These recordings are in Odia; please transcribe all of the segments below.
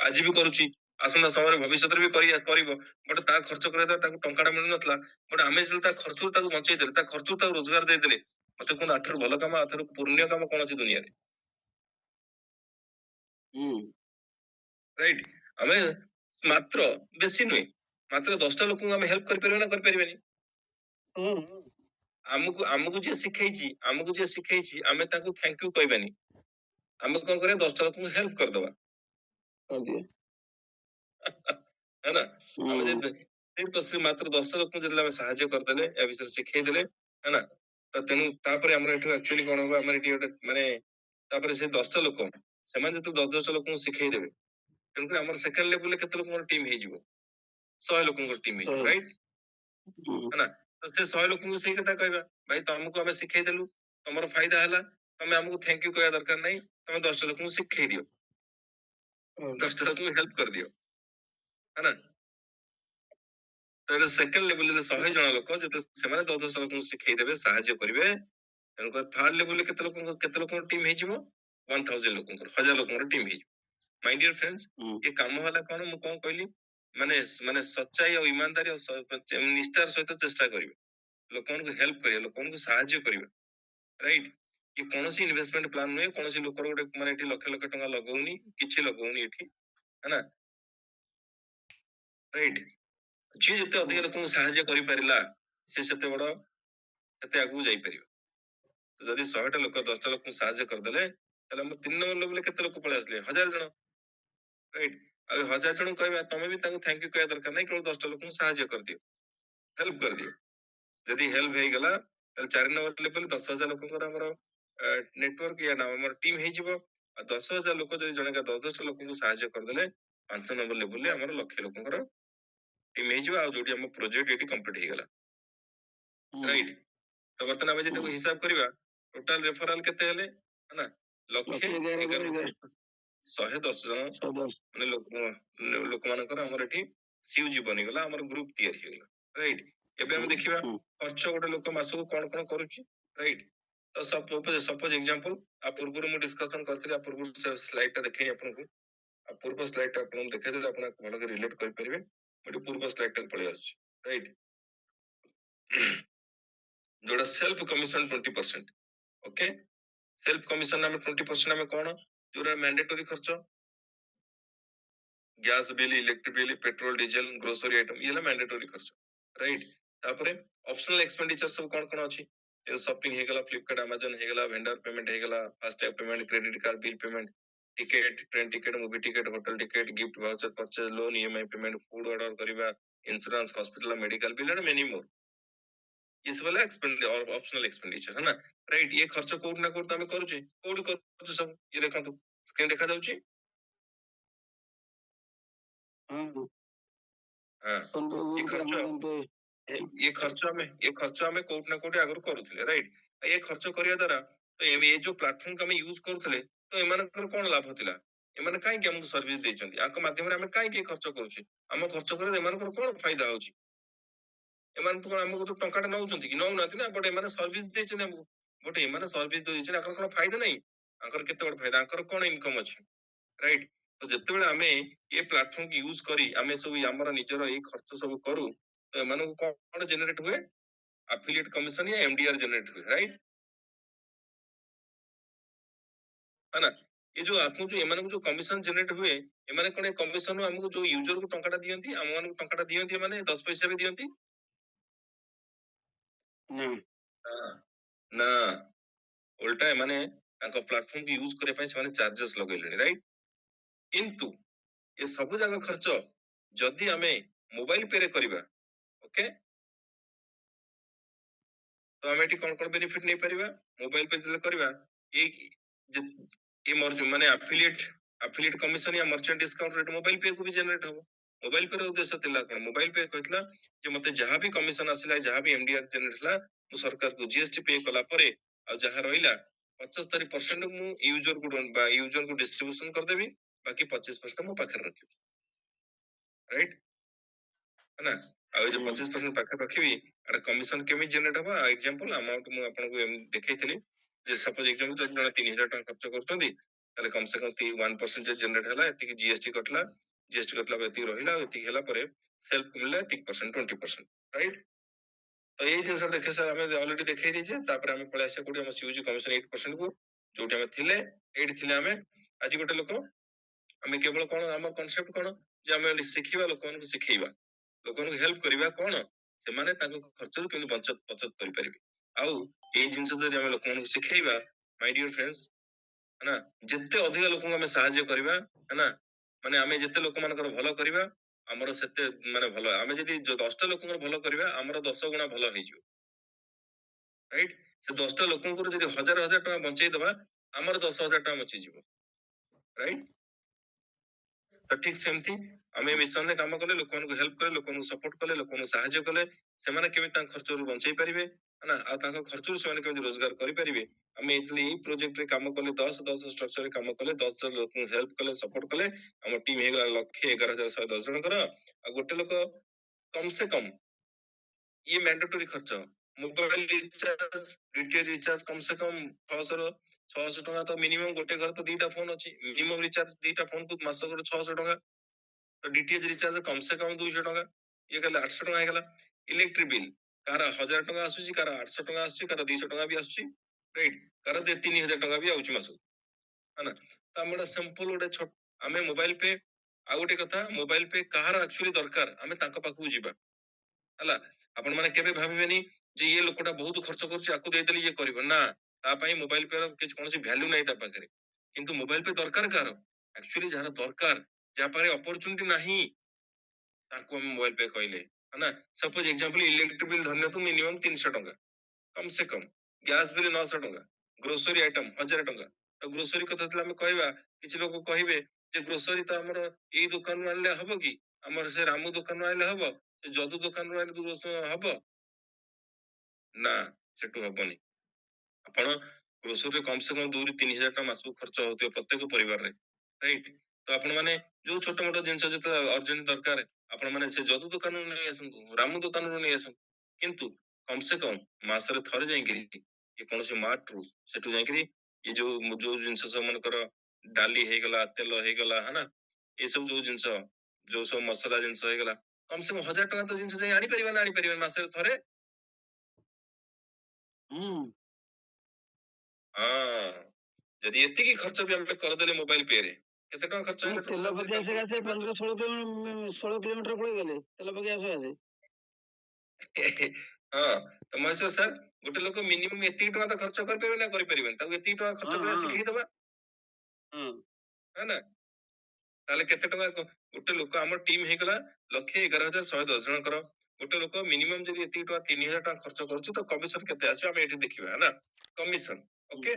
ଆଜି ବି କରୁଛି, ଆସନ୍ତା ସମୟରେ ଭବିଷ୍ୟତରେ ବି କରିବ, ବଟ୍ ତା ଖର୍ଚ୍ଚ କରିବା ଦ୍ୱାରା ତାକୁ ଟଙ୍କାଟା ମିଳୁନଥିଲା। ବଟ୍ ଆମେ ଯେତେବେଳେ ତା ଖର୍ଚ୍ଚରୁ ତାକୁ ବଞ୍ଚେଇ ଦେଲେ, ତା ଖର୍ଚ୍ଚରୁ ତାକୁ ରୋଜଗାର ଦେଇଦେଲେ, ମତେ କୁହନ୍ତୁ ଆଠାରୁ ଭଲ କାମ, ଆଠାରୁ ପୁଣ୍ୟ କାମ କଣ ଅଛି ଦୁନିଆରେ? ରାଇଟ୍? ଆମେ ମାତ୍ର, ବେଶୀ ନୁହେଁ, ମାତ୍ର 10ଟା ଲୋକଙ୍କୁ ଆମେ ହେଲ୍ପ କରିପାରିବା ନା କରିପାରିବାନି? ଆମକୁ ଆମକୁ ଯିଏ ଶିଖେଇଛି ଆମେ ତାକୁ ଥ୍ୟାଙ୍କ ୟୁ କହିବାନି, ଆମେ କଣ କରିବା 10ଟା ଲୋକଙ୍କୁ ହେଲ୍ପ କରିଦବା। है ना? ଆମେ ଯଦି ମାତ୍ର 10ଟା ଲୋକଙ୍କୁ ଯେତେବେଳେ ଆମେ ସାହାଯ୍ୟ କରିଦେଲେ, ୟା ବିଷୟରେ ଶିଖେଇଦେଲେ, है ना? ତ ତେଣୁ ତାପରେ ଆମର ଏଠୁ ଆକ୍ଚୁଆଲି କଣ ହବ, ଆମର ଏଠି ଗୋଟେ ମାନେ ତାପରେ ସେ 10ଟା ଲୋକ ସେମାନେ ଯେତେବେଳେ 10 ଲୋକଙ୍କୁ ଶିଖେଇ ଦେବେ, ତେଣୁକରି ଆମର ସେକେଣ୍ଡ ଲେବୁଲରେ କେତେ ଲୋକଙ୍କର ଟିମ୍ ହେଇଯିବ? 100 ଲୋକଙ୍କର ଟିମ୍ ହେଇଯିବ, ରାଇଟ୍? है ना? ତ ସେ 100 ଲୋକଙ୍କୁ ସେଇ କଥା କହିବା, ଭାଇ ତମକୁ ଆମେ ଶିଖେଇଦେଲୁ, ତମର ଫାଇଦା ହେଲା, ତମେ ଆମକୁ ଥ୍ୟାଙ୍କ ୟୁ କହିବା ଦରକାର ନାହିଁ, ତମେ 10ଟା ଲୋକଙ୍କୁ ଶିଖେଇ ଦିଅ, 10ଟା ଲୋକଙ୍କୁ ହେଲ୍ପ କରିଦିଅ, है ना? ତ ସେକେଣ୍ଡ ଲେବୁଲରେ 100 ଜଣ ଲୋକ ଯେତେବେଳେ ସେମାନେ 10 ଲୋକଙ୍କୁ ଶିଖେଇ ଦେବେ, ସାହାଯ୍ୟ କରିବେ, ତେଣୁକରି ଥାର୍ଡ ଲେବୁଲରେ କେତେ ଲୋକଙ୍କର ଟିମ୍ ହେଇଯିବ? 1000 ଲୋକଙ୍କର, 1000 ଲୋକଙ୍କର ଟିମ୍ ହେଇଯିବ। ମାଇ ଡିୟର ଫ୍ରେଣ୍ଡସ୍, ଏ କାମ ହେଲା କଣ, ମୁଁ କଣ କହିଲି, ମାନେ ମାନେ ସଚ୍ଚାଇ ଆଉ ଇମାନଦାରୀ ଆଉ ନିଷ୍ଠାର ସହିତ ଚେଷ୍ଟା କରିବେ, ଲୋକମାନଙ୍କୁ ହେଲ୍ପ କରିବା, ଲୋକମାନଙ୍କୁ ସାହାଯ୍ୟ କରିବା, ରାଇଟ୍? ଏ କୌଣସି ଇନଭେଷ୍ଟମେଣ୍ଟ ପ୍ଲାନ୍ ନୁହେଁ, କୌଣସି ଲୋକର ଗୋଟେ ମାନେ ଏଠି ଲକ୍ଷ ଲକ୍ଷ ଟଙ୍କା ଲଗଉନି, କିଛି ଲଗଉନି ଏଠି, ହେଲା, ରାଇଟ୍? ଯିଏ ଯେତେ ଅଧିକ ଲୋକଙ୍କୁ ସାହାଯ୍ୟ କରିପାରିଲା, ସେ ସେତେ ବଡ, ସେତେ ଆଗକୁ ଯାଇପାରିବ। ଯଦି 100ଟା ଲୋକ 10ଟା ଲୋକଙ୍କୁ ସାହାଯ୍ୟ କରିଦେଲେ, ତାହେଲେ ଆମର 3 ନମ୍ବର ଲେବୁଲରେ କେତେ ଲୋକ ପଳେଇ ଆସିଲେ? 1000 ଜଣ, ରାଇଟ୍? ଆଉ 1000 ଜଣଙ୍କୁ କହିବା, ତମେ ବି ତାଙ୍କୁ ଥ୍ୟାଙ୍କ ୟୁ କହିବା ଦରକାର ନାହିଁ, କେବଳ 10ଟା ଲୋକଙ୍କୁ ସାହାଯ୍ୟ କରିଦିଅ, ହେଲ୍ପ କରିଦିଅ। ଯଦି ହେଲ୍ପ ହେଇଗଲା, ତାହେଲେ 4 ନମ୍ବର ଲେବୁଲରେ 10,000 ଲୋକଙ୍କର ଆମର ନେଟୱାର୍କ ୟା ଆମର ଟିମ୍ ହେଇଯିବ। ଆଉ 10,000 ଲୋକ ଯଦି ଜଣକା 10ଟା ଲୋକଙ୍କୁ ସାହାଯ୍ୟ କରିଦେଲେ, 5 ନମ୍ବର ଲେବୁଲରେ ଆମର ଲକ୍ଷେ ଲୋକଙ୍କର ଟିମ୍ ହେଇଯିବ, ଆଉ ଯୋଉଠି ଆମ ପ୍ରୋଜେକ୍ଟ ଏଠି କମ୍ପ୍ଲିଟ ହେଇଗଲା, ରାଇଟ୍? ତ ବର୍ତ୍ତମାନ ଆମେ ଯଦି ତାକୁ ହିସାବ କରିବା, ଟୋଟାଲ ରେଫରାଲ କେତେ ହେଲେ, ନା 1,11,110 ଜଣ ମାନେ ଲୋକମାନଙ୍କର ଆମର ଏଠି ସିୟୁଜି ବନିଗଲା, ଆମର ଗ୍ରୁପ ତିଆରି ହେଇଗଲା, ରାଇଟ୍? ଏବେ ଆମେ ଦେଖିବା ଖର୍ଚ୍ଚ ଗୋଟେ ଲୋକ ମାସକୁ କଣ କଣ କରୁଛି, ରାଇଟ୍? ତ ସପୋଜ ଏକ୍ସାମ୍ପଲ, ଆ ପୂର୍ବରୁ ମୁଁ ଡିସ୍କସନ କରିଥିଲି, ଆ ପୂର୍ବରୁ ସ୍ଲାଇଡ ଟା ଦେଖେଇ ଆପଣଙ୍କୁ, ଆ ପୂର୍ବ ସ୍ଲାଇଡ ଟା ଆପଣଙ୍କୁ ଦେଖେଇଦେଲେ ଆପଣ ଭଲକି ରିଲେଟ କରିପାରିବେ। ଏଠି ପୂର୍ବ ସ୍ଲାଇଡ ଟାକୁ ପଳେଇ ଆସୁଛି, ରାଇଟ୍? ଯୋଉଟା self commission 20%, okay? Self commission ଆମେ 20% ଆମେ କଣ, ଯୋଉଟା ମ୍ୟାଣ୍ଡେଟୋରୀ ଖର୍ଚ୍ଚ, gas bill, electric bill, petrol, diesel, grocery item, ଇଏ ହେଲା ମ୍ୟାଣ୍ଡେଟୋରୀ ଖର୍ଚ୍ଚ, ରାଇଟ୍? ତାପରେ ଅପସନାଲ ଏକ୍ସପେଣ୍ଡିଚର ସବୁ କଣ କଣ ଅଛି? ସପିଂ ହେଇଗଲା, ଫ୍ଲିପକାର୍ଟ, ଆମାଜନ ହେଇଗଲା, ଭେଣ୍ଡର ପେମେଣ୍ଟ ହେଇଗଲା, FASTag payment, credit card bill payment, ticket, train ticket, movie ticket, hotel ticket, gift voucher purchase, loan, EMI payment, food order करिबा, insurance, hospital, medical bill and many more. ये सब वाला ऑप्शनल एक्सपेंडिचर है ना, राइट? ये खर्च कोड ना कोड तो हमें करूचे, कोड करूचे सब, ये देखंतु स्क्रीन देखा जाउची। हां, ये खर्च हमें कोड ना कोड आगु करूथिले, राइट? ये खर्च करिया द्वारा तो ये जो प्लेटफॉर्म को हम यूज करूथिले, तो एमानकर कोन लाभ थिला? एमाने काई के हमको सर्विस देचंती, आक माध्यम रे हमें काई के खर्च करूचे, हम खर्च करे एमानकर कोन फायदा होची? एमान तो हमको तो टंकाटा नउचंती कि नउ नाथि ना, बट एमाने सर्विस देचंती हमको, बट एमाने सर्विस देचंती, आकर कोन फायदा नहीं, आकर केते बड़ फायदा, आकर कोन इनकम अछि, राइट? तो जते बेले हमें ये प्लेटफॉर्म की यूज करी हमें सब हमर निजर ए खर्च सब करू, तो एमानक कोन जनरेट हुए? एफिलिएट कमीशन या एमडीआर जनरेट हुए, राइट? है ना? ये जो आपको जो एमानक जो कमीशन जनरेट हुए, एमाने कोन कमीशन हमको जो यूजर को टंकाटा दियंती, हम मानक टंकाटा दियंती, माने 10 पैसा भी दियंती? हां, ना, उल्टा एमाने तांको प्लेटफॉर्म की यूज करे पय से चार्जेस लगेलेनी, राइट? किंतु ये सब जागा खर्च जदि हमें मोबाइल पे रे करिबा, ओके, तो हमें कोन कोन बेनिफिट नहीं परिबा, मोबाइल पे जले करिबा, ये जे ये माने एफिलिएट कमीशन या मर्चेंट डिस्काउंट रेट मोबाइल पे को भी जनरेट हो। मोबाइल पे रो उद्देश्य थिला कोन, मोबाइल पे कहतला जे मते जहां भी कमीशन आसिला, जहां भी एमडीआर जनरेट हला, मु सरकार को जीएसटी पे कला परे आ जहां रहिला 75% मु यूजर को बा यूजर को डिस्ट्रीब्यूशन कर देबी, बाकी 25% मो पाखर रखिबी, राइट? है ना? आ जो 25% पाखे रखिबी, एटा कमीशन केमि जनरेट हबा, एग्जांपल अमाउंट मु आपन को देखैथिली, जे सपोज एग्जांपल जने 3000 टका खर्च करतोंदी, ତାହେଲେ କମ ସେ କମ 1% ଜେନେରେଟ ହେଲା, ଏତିକି ଜିଏସଟି କଟିଲା, ଜିଏସଟି କଟିଲା ପରେ ଏତିକି ରହିଲା, ଆଉ ଏତିକି ହେଲା ପରେ ସେଲ୍ଫ ମିଳିଲା ଏତିକି ପରସେଣ୍ଟ 20%, ରାଇଟ୍? ତ ଏଇ ଜିନିଷ ଦେଖେ ସାର୍ ଆମେ ଅଲରେଡି ଦେଖେଇ ଦେଇଛେ, ତାପରେ ଆମେ ପଳେଇ ଆସିବା କୋଉଠି ଆମ ସିୟୁଜି କମିଶନ 8% କୁ, ଯୋଉଠି ଆମେ ଥିଲେ, ଏଇଠି ଥିଲେ ଆମେ। ଆଜି ଗୋଟେ ଲୋକ, ଆମେ କେବଳ କଣ ଆମ କନସେପ୍ଟ କଣ ଯେ ଆମେ ଶିଖିବା, ଲୋକମାନଙ୍କୁ ଶିଖେଇବା, ଲୋକମାନଙ୍କୁ ହେଲ୍ପ କରିବା, କଣ ସେମାନେ ତାଙ୍କ ଖର୍ଚ୍ଚରୁ କେମିତି ବଚତ କରିପାରିବେ। ଆଉ ଏଇ ଜିନିଷ ଯଦି ଆମେ ଲୋକମାନଙ୍କୁ ଶିଖେଇବା, ମାଇ ଡିୟର ଫ୍ରେଣ୍ଡସ୍, ହେଲା, ଯେତେ ଅଧିକ ଲୋକଙ୍କୁ ଆମେ ସାହାଯ୍ୟ କରିବା, ହେଲା, ମାନେ ଆମେ ଯେତେ ଲୋକମାନଙ୍କର ଭଲ କରିବା, ଆମର ସେତେ ମାନେ ଭଲ। ଆମେ ଯଦି 10ଟା ଲୋକଙ୍କର ଭଲ କରିବା, ଆମର 10 ଗୁଣା ଭଲ ହେଇଯିବ, ରାଇଟ୍? ସେ 10ଟା ଲୋକଙ୍କର ଯଦି 1000 ଟଙ୍କା ବଞ୍ଚେଇ ଦବା, ଆମର 10,000 ଟଙ୍କା ବଞ୍ଚିଯିବ, ରାଇଟ୍? ତ ଠିକ ସେମିତି ଆମେ ମିଶନରେ କାମ କଲେ, ଲୋକମାନଙ୍କୁ ହେଲ୍ପ କଲେ, ଲୋକମାନଙ୍କୁ ସପୋର୍ଟ କଲେ, ଲୋକମାନଙ୍କୁ ସାହାଯ୍ୟ କଲେ, ସେମାନେ କେମିତି ତାଙ୍କ ଖର୍ଚ୍ଚରୁ ବଞ୍ଚେଇ ପାରିବେ, ହେଲା, ଆଉ ତାଙ୍କ ଖର୍ଚ୍ଚରୁ ସେମାନେ କେମିତି ରୋଜଗାର କରିପାରିବେ। ଆମେ ଏଇ ପ୍ରୋଜେକ୍ଟରେ କାମ କଲେ, 10 ଷ୍ଟ୍ରକ୍ଚରରେ କାମ କଲେ, 10 ଲୋକଙ୍କୁ ହେଲ୍ପ କଲେ, ସପୋର୍ଟ କଲେ, ଆମ ଟିମ୍ ହେଇଗଲା 1,11,110 ଜଣଙ୍କର। ଆଉ ଗୋଟେ ଲୋକ କମ ସେ କମ ये मैंडेटरी खर्च, मोबाइल रिचार्ज, डीटीएच रिचार्ज कम से कम 600 टका तो मिनिमम, गोटे घर तो 2टा फोन अछि, मिनिमम रिचार्ज 2टा फोन को मास को 600 टका, तो डीटीएच रिचार्ज कम से कम 200 टका, ये कहले 800 टका हेगला। इलेक्ट्रिक बिल कार 1000 टका आसुची, कार 800 टका आसुची, कार 200 टका भी आसुची, राइट? कार 3000 टका भी आउची मासु, है ना? तो हमरा सिंपल गोटे छोट, आमे मोबाइल पे, आ गोटे कथा, मोबाइल पे कहार एक्चुअली दरकार, आमे तांको पाखु जिबा, ହେଲା। ଆପଣ ମାନେ କେବେ ଭାବିବେନି ଯେ ଇଏ ଲୋକଟା ବହୁତ ଖର୍ଚ୍ଚ କରୁଛି, ଆକୁ ଦେଇଦେଲେ ଇଏ କରିବ ନା, ତା ପାଇଁ ମୋବାଇଲ ପେ କିଛି କୌଣସି ଭ୍ୟାଲ୍ୟୁ ନାହିଁ ତା ପାଖରେ। କିନ୍ତୁ ମୋବାଇଲ ପେ ଦରକାର କାହାର? ଆକ୍ଚୁଆଲି ଯାହାର ଦରକାର, ଯାହା ପାଖରେ ଅପରଚୁନିଟି ନାହିଁ, ତାକୁ ଆମେ ମୋବାଇଲ ପେ କହିଲେ, ହେଲା। ସପୋଜ ଏକ୍ସାମ୍ପଲ, ଇଲେକ୍ଟ୍ରିକ ବିଲ୍ ଧରି ନିଅନ୍ତୁ ମିନିମମ୍ 300 ଟଙ୍କା, କମ ସେ କମ ଗ୍ୟାସ ବିଲ୍ 900 ଟଙ୍କା, ଗ୍ରୋସରୀ ଆଇଟମ 1000 ଟଙ୍କା। ତ ଗ୍ରୋସରୀ କଥା ଯେତେବେଳେ ଆମେ କହିବା, କିଛି ଲୋକ କହିବେ ଯେ ଗ୍ରୋସରୀ ତ ଆମର ଏଇ ଦୋକାନରୁ ଆଣିଲେ ହବ କି, ଆମର ସେ ରାମୁ ଦୋକାନରୁ ଆଣିଲେ ହବ, ସେ ଯଦୁ ଦୋକାନରୁ ଆଣିଲେ ହବ ନା, ସେଠୁ ହବନି। ଆପଣ ଗ୍ରୋସରୀରେ କମ ସେ କମ 2-3 ହଜାର ଟଙ୍କା ମାସକୁ ଖର୍ଚ୍ଚ ହଉଥିବ ପ୍ରତ୍ୟେକ ପରିବାରରେ, ରାଇଟ୍? ତ ଆପଣ ମାନେ ଯୋଉ ଛୋଟ ମୋଟ ଜିନିଷ ଯେତେବେଳେ ଅର୍ଜେଣ୍ଟ ଦରକାର, ଆପଣ ମାନେ ସେ ଯଦୁ ଦୋକାନରୁ ନେଇ ଆସନ୍ତୁ, ରାମୁ ଦୋକାନରୁ ନେଇ ଆସନ୍ତୁ, କିନ୍ତୁ କମ ସେ କମ ମାସରେ ଥରେ ଯାଇକିରି କୌଣସି ମାର୍ଟରୁ ସେଠୁ ଯାଇକିରି ଏ ଯୋଉ ଜିନିଷ ସବୁ ମାନଙ୍କର ଡାଲି ହେଇଗଲା, ତେଲ ହେଇଗଲା, ହେଲା, ଏସବୁ ଯୋଉ ଜିନିଷ, ଯୋଉ ସବୁ ମସଲା ଜିନିଷ ହେଇଗଲା, କମ ସେ କମ 1000 ଟଙ୍କା ତ ଜିନିଷ ଯାଇ ଆଣିପାରିବା ନା ଆଣିପାରିବା ମାସରେ ଥରେ? ହଁ, ଯଦି ଏତିକି ଖର୍ଚ୍ଚ ବି ଆମେ କରିଦେଲେ ମୋବାଇଲ ପେ ରେ, କେତେ ଟଙ୍କା ଖର୍ଚ୍ଚ ହେଲା? ତେଲ ପକେଇବା ସକାଶେ 15-16 କିଲୋମିଟର ପଳେଇଗଲେ ତେଲ ପକେଇବା ସକାଶେ। ହଁ, ତ ମହେଶ୍ୱର ସାର୍, ଗୋଟେ ଲୋକ ମିନିମମ୍ ଏତିକି ଟଙ୍କା ତ ଖର୍ଚ୍ଚ କରିପାରିବେ ନା କରିପାରିବେନି? ତାକୁ ଏତିକି ଟଙ୍କା ଖର୍ଚ୍ଚ କରିବା ଶିଖେଇଦବା, ନା? ତାହେଲେ କେତେ ଟଙ୍କା ଗୋଟେ ଲୋକ, ଆମର ଟିମ୍ ହେଇଗଲା 1,11,110 ଜଣଙ୍କର, ଗୋଟେ ଲୋକ ମିନିମମ୍ ଯଦି ଏତିକି ଟଙ୍କା 3,000 ଟଙ୍କା ଖର୍ଚ୍ଚ କରୁଛି, ତ କମିଶନ କେତେ ଆସିବ ଆମେ ଏଠି ଦେଖିବା, ହେଲା, କମିଶନ। ଓକେ,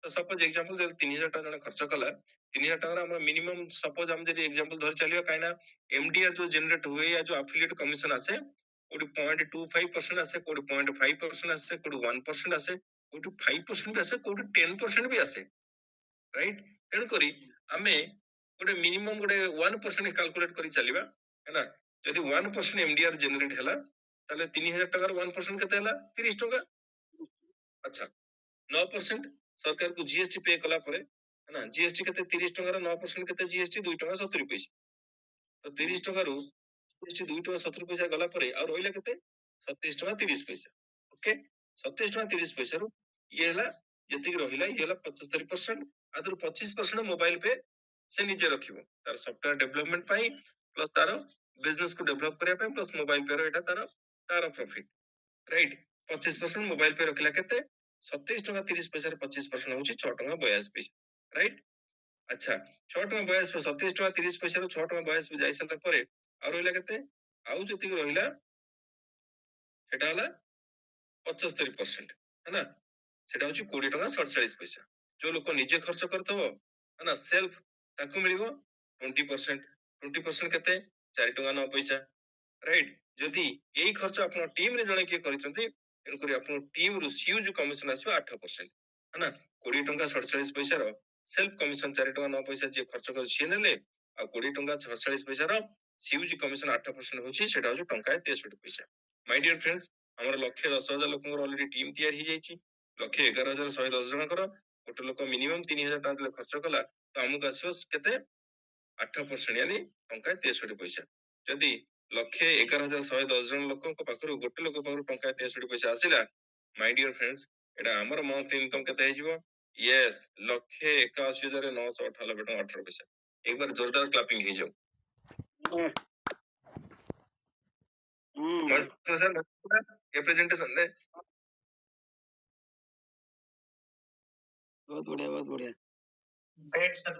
ତ ସପୋଜ ଏକ୍ସାମ୍ପଲ ଯଦି 3,000 ଟଙ୍କା ଜଣେ ଖର୍ଚ୍ଚ କଲା, 3,000 ଟଙ୍କାର ଆମର ମିନିମମ୍, ସପୋଜ ଆମେ ଯଦି ଏକ୍ସାମ୍ପଲ ଧରି ଚାଲିବା, କାହିଁକି ନା ଏମଡିଆର ଯୋଉ ଜେନେରେଟ ହୁଏ, या ଯୋଉ ଆଫିଲିଏଟ କମିଶନ ଆସେ, କୋଉଠି 0.25% ଆସେ, କୋଉଠି 0.5% ଆସେ, କୋଉଠି 1% ଆସେ, କୋଉଠି 5% ବି ଆସେ, କୋଉଠି 10% ବି ଆସେ, ରାଇଟ୍? ତେଣୁକରି ଆମେ ଗୋଟେ ମିନିମମ୍ ଗୋଟେ 1% କାଲକୁଲେଟ କରି ଚାଲିବା, ହେଲା। ଯଦି 1% ଏମଡିଆର ଜେନେରେଟ ହେଲା, ତାହେଲେ 3,000 ଟଙ୍କାର 1% କେତେ ହେଲା? 30 ଟଙ୍କା। ଆଚ୍ଛା, 9% ସରକାରକୁ ଜିଏସଟି ପେ କଲା ପରେ, ହେଲା, ଜିଏସଟି କେତେ? 30 ଟଙ୍କାର 9% କେତେ? ଜିଏସଟି 2 ଟଙ୍କା 70 ପଇସା। ତ 30 ଟଙ୍କାରୁ ଜିଏସଟି 2 ଟଙ୍କା 70 ପଇସା ଗଲା ପରେ ଆଉ ରହିଲା କେତେ? 27 ଟଙ୍କା 30 ପଇସା। ଓକେ, 27 ଟଙ୍କା 30 ପଇସାରୁ ଇଏ ହେଲା, ଯେତିକି ରହିଲା ଇଏ ହେଲା 75%। ଆଦରୁ 25% ମୋବାଇଲ ପେ ସେ ନିଜେ ରଖିବ, ତାର ସଫ୍ଟୱେର ଡେଭଲପମେଣ୍ଟ ପାଇଁ, ପ୍ଲସ ତାର ବିଜନେସ କୁ ଡେଭଲପ କରିବା ପାଇଁ, ପ୍ଲସ ମୋବାଇଲ ପେ ର ଏଟା ତାର ପ୍ରଫିଟ, ରାଇଟ୍? 25% ମୋବାଇଲ ପେ ରଖିଲା କେତେ? 27 ଟଙ୍କା 30 ପଇସାରେ 25% ହଉଛି 6 ଟଙ୍କା 82 ପଇସା, ରାଇଟ୍? ଆଚ୍ଛା, 6 ଟଙ୍କା 82 ପଇସା, 27 ଟଙ୍କା 30 ପଇସାରୁ 6 ଟଙ୍କା 82 ପଇସା ଯାଇ ସାରିଲା ପରେ ଆଉ ରହିଲା କେତେ? ଆଉ ଯେତିକି ରହିଲା ସେଟା ହେଲା 75%, ହେଲା, ସେଟା ହଉଛି 20 ଟଙ୍କା 47 ପଇସା। ଯୋଉ ଲୋକ ନିଜେ ଖର୍ଚ୍ଚ କରିଥିବ, ହେଲା, ସେଲ୍ଫ, ତାକୁ ମିଳିବ 20%। 20% କେତେ? 4 ଟଙ୍କା 9 ପଇସା, ରାଇଟ୍? ଯଦି ଏଇ ଖର୍ଚ୍ଚ ଆପଣ ଟିମ୍ ରେ ଜଣେ କିଏ କରିଛନ୍ତି, ତେଣୁକରି ଆପଣଙ୍କ ଟିମ୍ ରୁ ସିୟୁଜ କମିଶନ ଆସିବ 8%, ହେଲା। 20 ଟଙ୍କା 47 ପଇସାର ସେଲ୍ଫ କମିଶନ 4 ଟଙ୍କା 9 ପଇସା ଯିଏ ଖର୍ଚ୍ଚ କରି ସିଏ ନେଲେ, ଆଉ 20 ଟଙ୍କା 47 ପଇସାର ସିୟୁଜି କମିଶନ 8% ହଉଛି, ସେଟା ହଉଛି ଟଙ୍କା 63 ପଇସା। ମାଇ ଡିୟର ଫ୍ରେଣ୍ଡସ୍, ଆମର 1,10,000 ଲୋକଙ୍କର ଅଲରେଡି ଟିମ୍ ତିଆରି ହେଇଯାଇଛି, 1,11,110 ଜଣଙ୍କର। ଗୋଟେ ଲୋକ ମିନିମମ୍ 3,000 ଟଙ୍କା ଖର୍ଚ୍ଚ କଲା, तो आमको आसो केते 8% यानी टंका 63 पैसा जदि 1,11,110 जन लोक पाखरु गोटे लोक पाखरु टंका 63 पैसा आसिला माय डियर फ्रेंड्स एटा हमर मंथ इनकम केते हेजिवो यस 1,81,998 टका 18 पैसा एक बार जोरदार क्लैपिंग हे जाओ मस्त सर ये प्रेजेंटेशन ने बहुत बढ़िया बहुत बढ़िया ग्रेट सर